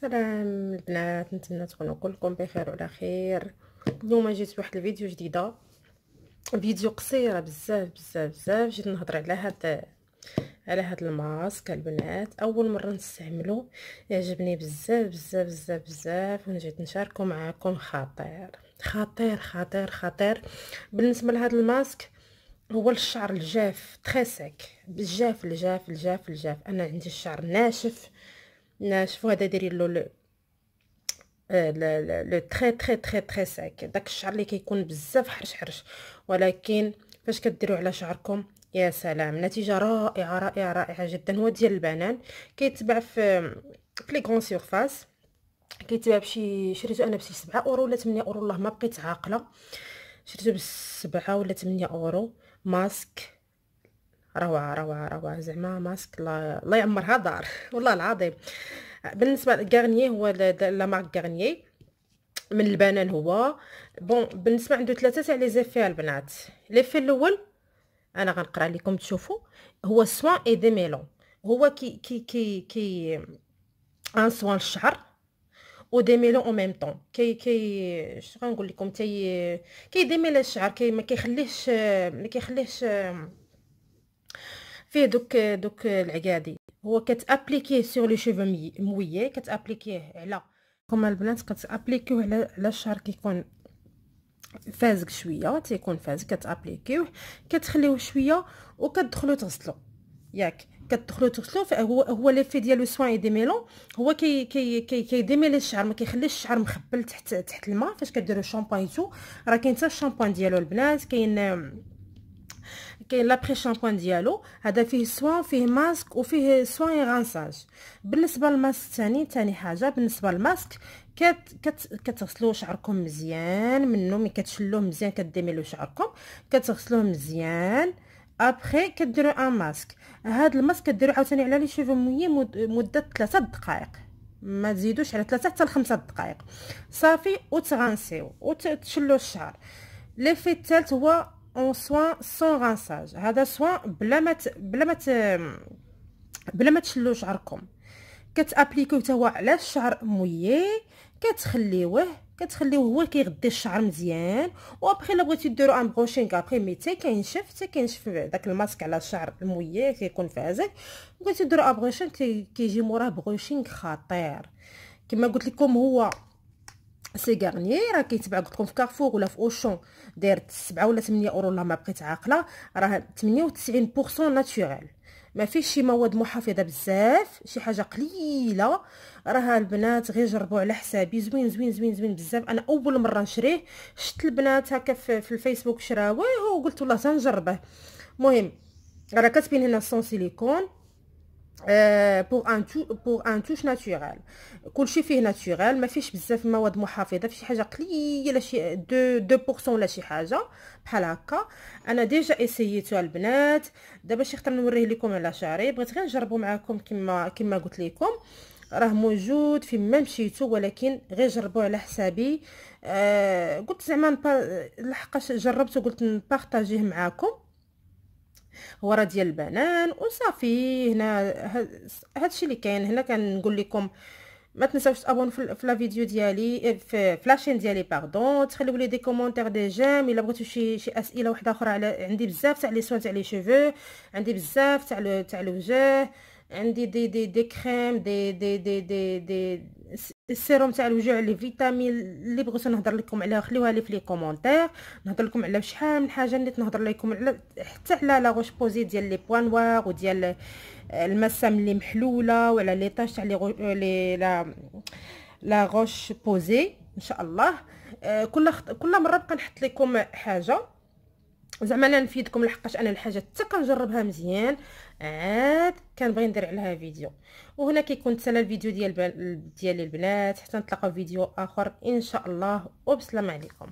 سلام البنات، نتمنى تكونوا كلكم بخير وعلى خير. اليوم جيت بواحد الفيديو جديده، فيديو قصيره بزاف بزاف بزاف. جيت نهضر على هاد الماسك البنات، اول مره نستعمله، يعجبني بزاف بزاف بزاف بزاف، ونجيت نشاركه معكم. خطير خطير خطير خطير بالنسبه لهاد الماسك. هو الشعر الجاف تري سيك، بزاف الجاف الجاف الجاف. انا عندي الشعر ناشف ناشف، وهذا داير له لو تري تري تري تري ساك، داك الشعر اللي كيكون بزاف حرش حرش. ولكن فاش كديروا على شعركم يا سلام، نتيجه رائعه رائعه رائعه جدا. هو ديال البنان، كيتباع في لي غون سيرفاس، كيتباع بشي، شريته انا بشي 7 اورو ولا 8 اورو، والله ما بقيت عاقله. شريته ب7 ولا 8 اورو. ماسك روعه روعه روعه، زعما ماسك الله يعمرها دار والله العظيم. بالنسبه لغارنيي، هو لا مارك غارنيي من البنان. هو بون بالنسبه عنده 3 تاع لي زيفي البنات. ليفي الاول انا غنقرا لكم تشوفوا، هو سوان اي دي ميلون. هو كي ان سوان الشعر و دي ميلون او ميم طون. اش غنقول لكم، كيديميل الشعر، ما كيخليهش فيه دوك العقادي. هو كتابليكيه سور لي شوفو مويي، كتابليكيه على كما البنات، كتابليكيوه على الشعر. كيكون فازك شويه، تيكون فازك، كتابليكيوه، كتخليوه شويه وكتدخلوا تغسلوا. ياك كتدخلوا تغسلوا، فهو ليفي ديالو سوان دي ميلون. هو كيديميلي الشعر، ما كيخليش الشعر مخبل تحت الماء. فاش كديروا الشامبوان راه كاين حتى الشامبوان ديالو البنات، كاين لابري شامبوان ديالو. هذا فيه سوان، فيه ماسك، وفيه سوان غانساج. بالنسبه للماسك ثاني حاجه، بالنسبه للماسك كتغسلوا شعركم مزيان منه، ملي كتشلوه مزيان كديميلو شعركم، كتغسلوه مزيان. ابري كديروا ان ماسك. هذا الماسك كديروا عاوتاني على لي شوفو مويي مده 3 دقائق، ما تزيدوش على 3 حتى ل 5 دقائق صافي، وتغنسيو وتشلوا الشعر. ليفي الثالث هو اون سوان سون غانساج. هذا سوان بلا ما تشلو شعركم، كتابليكيو حتى هو على الشعر مويي، كتخليوه هو كيغدي الشعر مزيان. وابخي الا بغيتي ديروا ان بروشينغ ابخي، مي حتى كينشف داك الماسك على الشعر المويي، كيكون فازك. بغيتي ديروا ان بروشينغ، كيجي موراه بروشينغ خطير. كما قلت لكم، هو سي غارنيي، راه كيتباع قلت لكم في كارفور ولا في اوشون، داير 7 ولا 8 اورو، والله ما بقيت عاقله. راه 98% ناتورال، ما فيش شي مواد محافظه بزاف، شي حاجه قليله. راه البنات غير جربوا على حسابي، زوين زوين زوين زوين بزاف. انا اول مره نشريه، شفت البنات هكا في الفيسبوك شراوه، وقلت والله تنجربه. المهم راه كتبين هنا سون سيليكون، بور ان توش ناتورال. كلشي فيه ناتورال، ما فيش بزاف مواد محافظه، في شي حاجه قليله، شي 2% ولا شي حاجه بحال هكا. انا ديجا اسييتو البنات، دابا شي خطره نوريه لكم على شعري، بغيت غير نجربو معكم كما قلت لكم. راه موجود فين ما مشيتو، ولكن غير جربوه على حسابي. قلت زعما لحقاش جربته، قلت نبارطاجيه معكم. هو راه ديال البنان وصافي. هنا هادشي اللي كاين هنا. كنقول لكم ما تنساوش تابونوا في لا فيديو ديالي، في لاشين ديالي باردون، تخليو لي دي كومونتير، دي جيم الا بغيتو شي اسئله واحده اخرى. عندي بزاف تاع لي سوان تاع لي شوفو، عندي بزاف تاع الوجه، عندي دي كريم، دي السيروم تاع الوجوع، لي فيتامين اللي بغيتو نهضر لكم عليها خليوها لي في لي كومونتير. نهضر لكم على شحال من حاجه، نيت نهضر لكم على حتى على لا روش بوزي ديال لي بوان نوار، وديال المسام اللي محلوله، وعلى لي طاش تاع لي لا روش بوزي ان شاء الله. كل مره بقى نحط لكم حاجه، زعما انا نفيدكم، لحقاش انا الحاجه حتى كنجربها مزيان، عاد كنبغي ندير عليها فيديو. وهنا كيكون تسالى الفيديو ديالي البنات، حتى نتلاقاو فيديو اخر ان شاء الله، وبسلام عليكم.